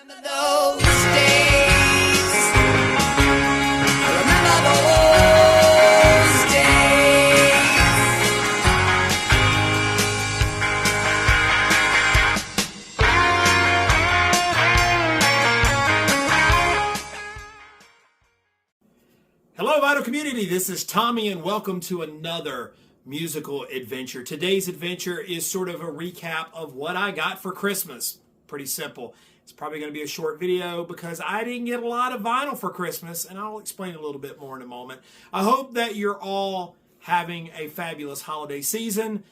Those days. I remember those days. Hello, Vital Community. This is Tommy, and welcome to another musical adventure. Today's adventure is sort of a recap of what I got for Christmas. Pretty simple. It's probably going to be a short video because I didn't get a lot of vinyl for Christmas, and I'll explain a little bit more in a moment. I hope that you're all having a fabulous holiday season.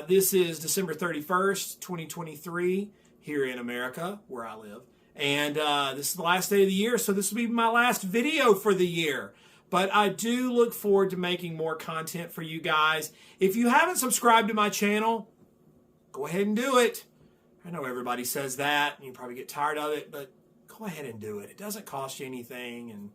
This is December 31st, 2023, here in America, where I live. And this is the last day of the year, so this will be my last video for the year. But I do look forward to making more content for you guys. If you haven't subscribed to my channel, go ahead and do it. I know everybody says that, and you probably get tired of it, but go ahead and do it. It doesn't cost you anything, and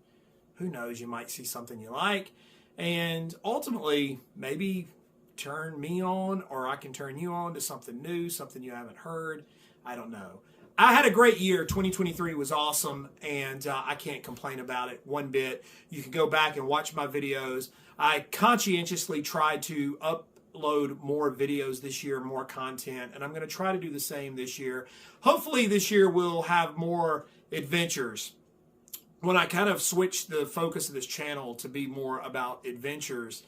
who knows, you might see something you like. And ultimately, maybe turn me on, or I can turn you on to something new, something you haven't heard. I don't know. I had a great year. 2023 was awesome, and I can't complain about it one bit. You can go back and watch my videos. I conscientiously tried to upload more videos this year, more content, and I'm going to try to do the same this year. Hopefully this year we'll have more adventures. When I kind of switched the focus of this channel to be more about adventures,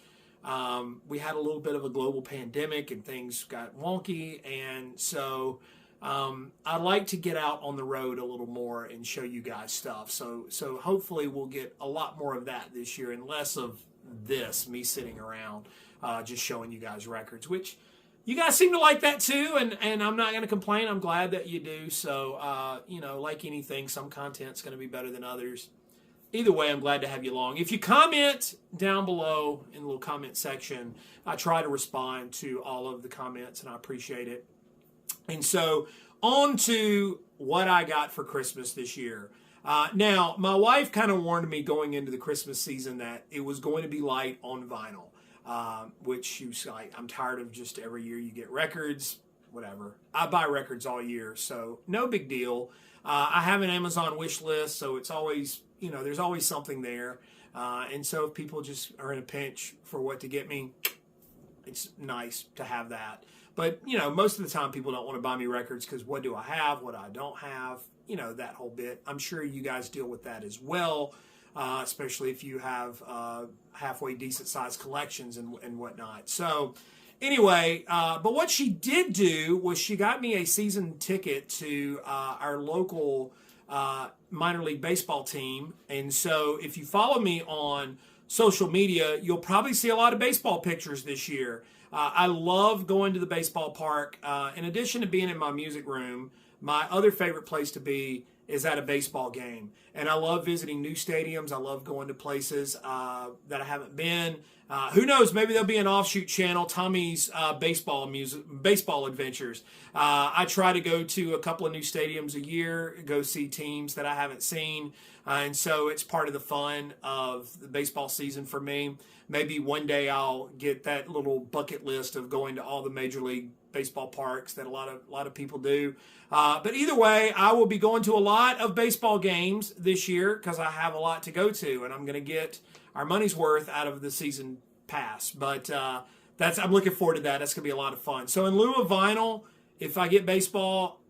we had a little bit of a global pandemic and things got wonky, and so I'd like to get out on the road a little more and show you guys stuff. So hopefully we'll get a lot more of that this year and less of this, me sitting around just showing you guys records, which you guys seem to like that too, and I'm not going to complain. I'm glad that you do. So, you know, like anything, some content's going to be better than others. Either way, I'm glad to have you along. If you comment down below in the little comment section, I try to respond to all of the comments, and I appreciate it. And so, on to what I got for Christmas this year. Now, my wife kind of warned me going into the Christmas season that it was going to be light on vinyl, which she was like, I'm tired of just every year you get records, whatever. I buy records all year, so no big deal. I have an Amazon wish list, so it's always, you know, there's always something there. And so if people just are in a pinch for what to get me, it's nice to have that. But, you know, most of the time people don't want to buy me records because what do I have, what I don't have, you know, that whole bit. I'm sure you guys deal with that as well, especially if you have halfway decent-sized collections and whatnot. So, anyway, but what she did do was she got me a season ticket to our local minor league baseball team. And so if you follow me on social media, you'll probably see a lot of baseball pictures this year. I love going to the baseball park. In addition to being in my music room, my other favorite place to be is at a baseball game. And I love visiting new stadiums. I love going to places that I haven't been. Who knows? Maybe there'll be an offshoot channel, Tommy's baseball adventures. I try to go to a couple of new stadiums a year, go see teams that I haven't seen. And so it's part of the fun of the baseball season for me. Maybe one day I'll get that little bucket list of going to all the Major League Baseball parks that a lot of people do. But either way, I will be going to a lot of baseball games this year because I have a lot to go to, and I'm going to get our money's worth out of the season pass. But I'm looking forward to that. That's going to be a lot of fun. So in lieu of vinyl, if I get baseball,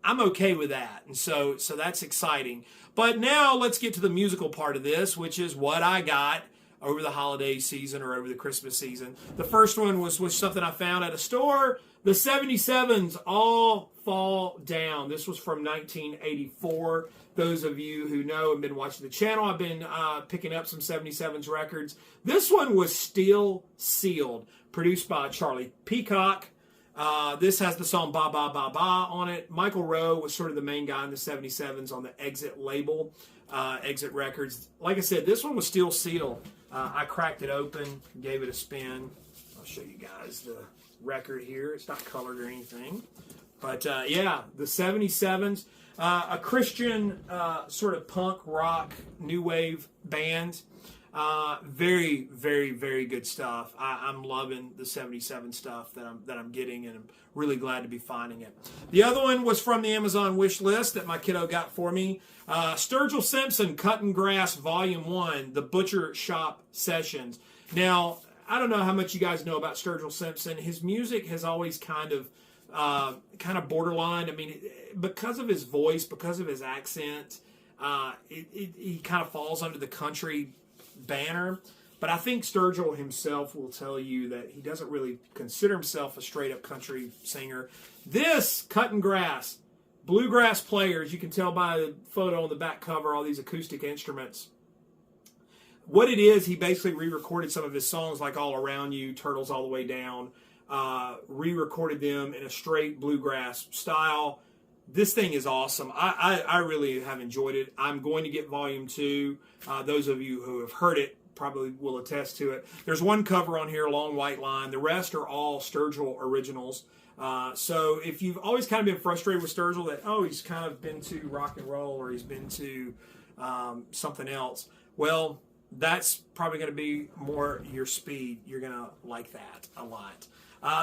I'm okay with that. And so that's exciting. But now let's get to the musical part of this, which is what I got over the holiday season or over the Christmas season. The first one was something I found at a store. The 77s, All Fall Down. This was from 1984. Those of you who know and been watching the channel, I've been picking up some 77s records. This one was Still Sealed, produced by Charlie Peacock. This has the song Ba Ba Ba Ba on it. Michael Rowe was sort of the main guy in the 77s on the Exit label, Exit Records. Like I said, this one was Still Sealed. I cracked it open, gave it a spin. I'll show you guys the record here. It's not colored or anything. But yeah, the 77s. A Christian sort of punk rock new wave band. Very, very, very good stuff. I'm loving the 77 stuff that I'm getting, and I'm really glad to be finding it. The other one was from the Amazon wish list that my kiddo got for me. Sturgill Simpson, Cutting Grass, Volume 1, The Butcher Shop Sessions. Now, I don't know how much you guys know about Sturgill Simpson. His music has always kind of borderline. I mean, because of his voice, because of his accent, he kind of falls under the country banner. But I think Sturgill himself will tell you that he doesn't really consider himself a straight-up country singer. This, Cutting Grass, bluegrass players, you can tell by the photo on the back cover, all these acoustic instruments. What it is, he basically re-recorded some of his songs like All Around You, Turtles All the Way Down, re-recorded them in a straight bluegrass style. This thing is awesome. I really have enjoyed it. I'm going to get Volume 2. Those of you who have heard it probably will attest to it. There's one cover on here, Long White Line. The rest are all Sturgill originals. So if you've always kind of been frustrated with Sturgill that, oh, he's kind of been to rock and roll or he's been to something else, well, that's probably going to be more your speed. You're going to like that a lot.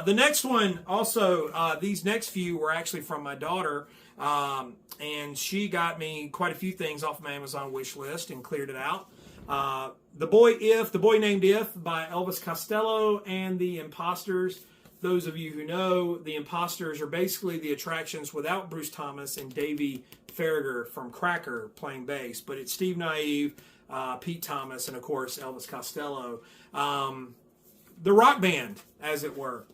The next one, also, these next few were actually from my daughter, and she got me quite a few things off my Amazon wish list and cleared it out. The Boy Named If by Elvis Costello and the Imposters. Those of you who know, the Imposters are basically the Attractions without Bruce Thomas and Davey Farragher from Cracker playing bass, but it's Steve Naive, Pete Thomas, and of course Elvis Costello. The rock band, as it were.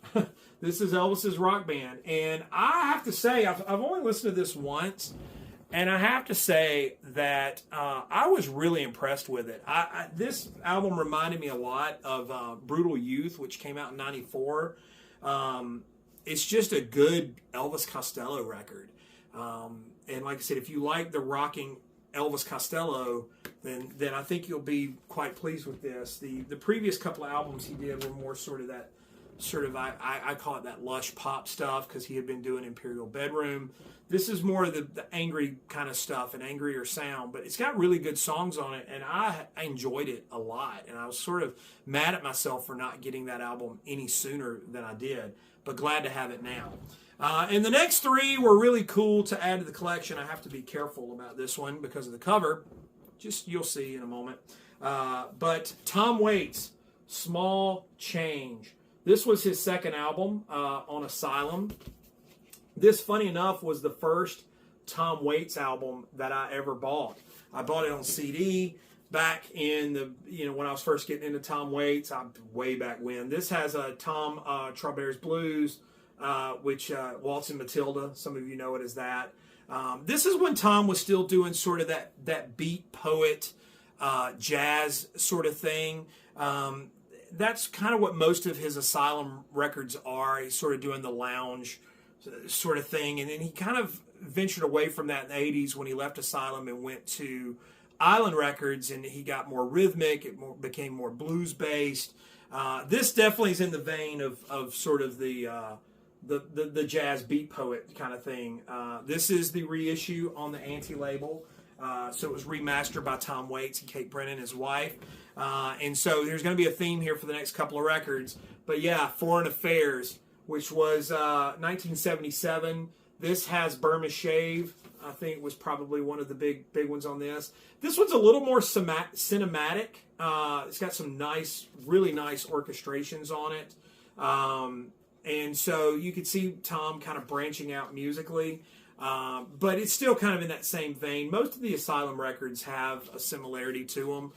This is Elvis's rock band. And I have to say, I've only listened to this once, and I have to say that I was really impressed with it. This album reminded me a lot of Brutal Youth, which came out in '94. It's just a good Elvis Costello record. And like I said, if you like the rocking Elvis Costello, then I think you'll be quite pleased with this. The previous couple of albums he did were more sort of that, I call it that lush pop stuff, because he had been doing Imperial Bedroom. This is more of the angry kind of stuff, an angrier sound, but it's got really good songs on it, and I enjoyed it a lot, and I was sort of mad at myself for not getting that album any sooner than I did, but glad to have it now. And the next three were really cool to add to the collection. I have to be careful about this one because of the cover. Just you'll see in a moment. But Tom Waits, Small Change. This was his second album on Asylum. This, funny enough, was the first Tom Waits album that I ever bought. I bought it on CD back in when I was first getting into Tom Waits, way back when. This has Tom Trauber's Blues, which Waltzing Matilda, some of you know it as that. This is when Tom was still doing sort of that beat poet jazz sort of thing. That's kind of what most of his Asylum records are. He's sort of doing the lounge sort of thing, and then he kind of ventured away from that in the 80s when he left Asylum and went to Island Records, and he got more rhythmic. It became more blues based. This definitely is in the vein of sort of the jazz beat poet kind of thing. This is the reissue on the Anti label. So it was remastered by Tom Waits and Kate Brennan, his wife. And so there's going to be a theme here for the next couple of records. But yeah, Foreign Affairs, which was 1977. This has Burma Shave. I think was probably one of the big ones on this. This one's a little more cinematic. It's got some really nice orchestrations on it. And so you could see Tom kind of branching out musically. But it's still kind of in that same vein. Most of the Asylum records have a similarity to them.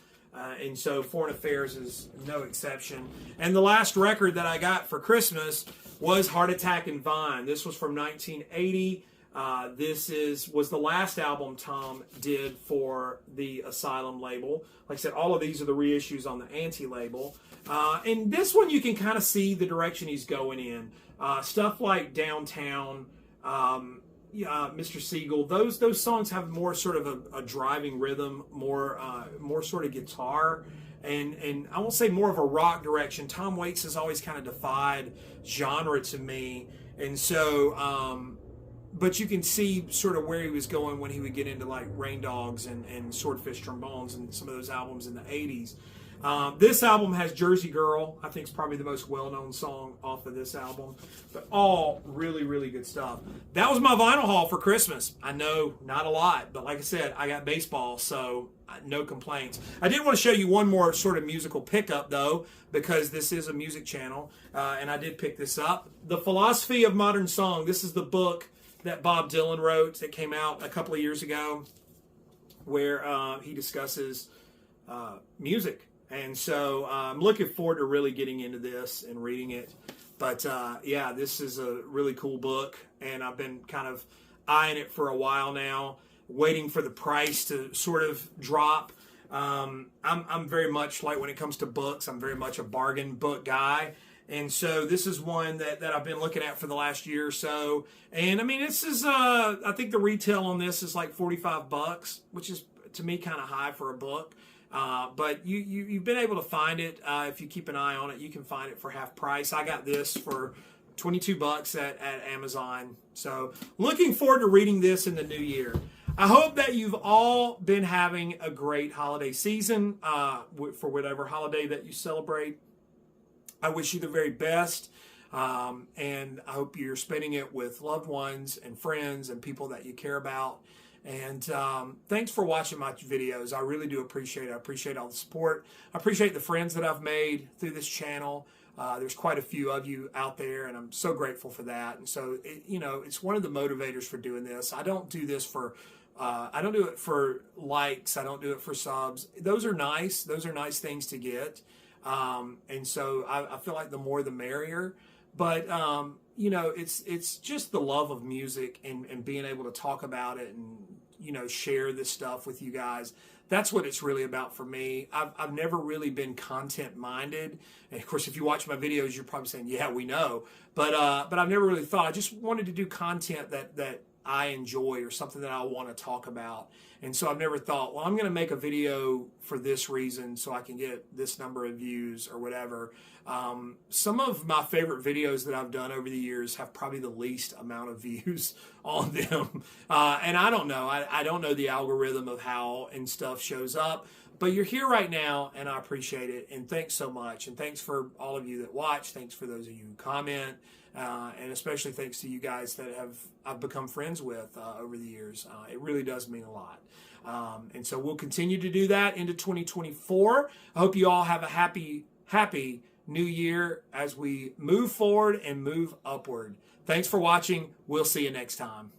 And so Foreign Affairs is no exception. And the last record that I got for Christmas was Heart Attack and Vine. This was from 1980. This was the last album Tom did for the Asylum label. Like I said, all of these are the reissues on the Anti label. And this one you can kind of see the direction he's going in. Stuff like Downtown, Mr. Siegel, those songs have more sort of a driving rhythm, more sort of guitar, and I won't say more of a rock direction. Tom Waits has always kind of defied genre to me, and so but you can see sort of where he was going when he would get into like Rain Dogs and Swordfish Trombones and some of those albums in the 80s. This album has Jersey Girl. I think it's probably the most well-known song off of this album. But all really, really good stuff. That was my vinyl haul for Christmas. I know, not a lot. But like I said, I got baseball, so no complaints. I did want to show you one more sort of musical pickup, though, because this is a music channel. And I did pick this up. The Philosophy of Modern Song. This is the book that Bob Dylan wrote that came out a couple of years ago, where he discusses music. And so I'm looking forward to really getting into this and reading it. But yeah, this is a really cool book, and I've been kind of eyeing it for a while now, waiting for the price to sort of drop. I'm very much like, when it comes to books, I'm very much a bargain book guy. And so this is one that I've been looking at for the last year or so. And I mean, this is, I think the retail on this is like $45, which is to me kind of high for a book. But you've been able to find it. If you keep an eye on it, you can find it for half price. I got this for $22 at Amazon. So looking forward to reading this in the new year. I hope that you've all been having a great holiday season, for whatever holiday that you celebrate. I wish you the very best, and I hope you're spending it with loved ones and friends and people that you care about. And thanks for watching my videos. I really do appreciate it. I appreciate all the support. I appreciate the friends that I've made through this channel. There's quite a few of you out there, and I'm so grateful for that. And so, it's one of the motivators for doing this. I don't do this for... I don't do it for likes. I don't do it for subs. Those are nice. Those are nice things to get. And so I feel like the more the merrier. But, it's just the love of music and being able to talk about it and, share this stuff with you guys. That's what it's really about for me. I've never really been content minded. And of course, if you watch my videos, you're probably saying, yeah, we know. But I've never really thought. I just wanted to do content that I enjoy or something that I want to talk about. And so I've never thought, well, I'm going to make a video for this reason so I can get this number of views or whatever. Some of my favorite videos that I've done over the years have probably the least amount of views on them. And I don't know. I don't know the algorithm of how and stuff shows up. But you're here right now, and I appreciate it. And thanks so much. And thanks for all of you that watch. Thanks for those of you who comment. And especially thanks to you guys that I've become friends with over the years. It really does mean a lot. And so we'll continue to do that into 2024. I hope you all have a happy new year as we move forward and move upward. Thanks for watching. We'll see you next time.